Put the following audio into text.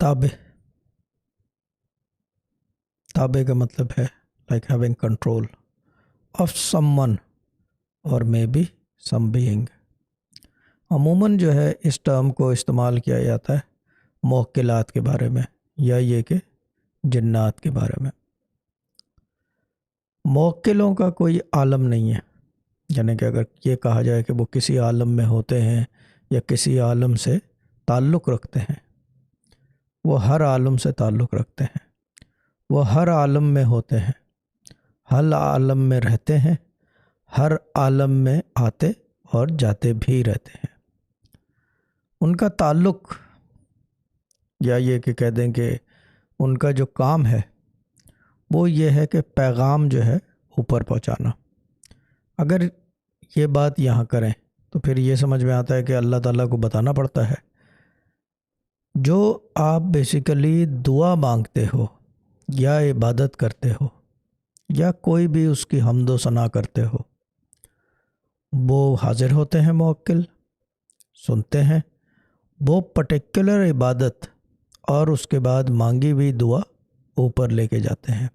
ताबे ताबे का मतलब है like having control of someone और मे बी सम बीइंग। अमूमन जो है इस टर्म को इस्तेमाल किया जाता है मुवक्किलात के बारे में या ये कि जिन्नात के बारे में। मुवक्किलों का कोई आलम नहीं है, यानी कि अगर ये कहा जाए कि वो किसी आलम में होते हैं या किसी आलम से ताल्लुक़ रखते हैं, वो हर आलम से ताल्लुक़ रखते हैं, वो हर आलम में होते हैं, हर आलम में रहते हैं, हर आलम में आते और जाते भी रहते हैं। उनका ताल्लुक़ या ये कि कह दें कि उनका जो काम है वो ये है कि पैगाम जो है ऊपर पहुंचाना। अगर ये बात यहाँ करें तो फिर ये समझ में आता है कि अल्लाह ताला को बताना पड़ता है जो आप बेसिकली दुआ मांगते हो या इबादत करते हो या कोई भी उसकी हम्दो सना करते हो, वो हाजिर होते हैं मुवक्किल, सुनते हैं, वो पर्टिकुलर इबादत और उसके बाद मांगी हुई दुआ ऊपर लेके जाते हैं।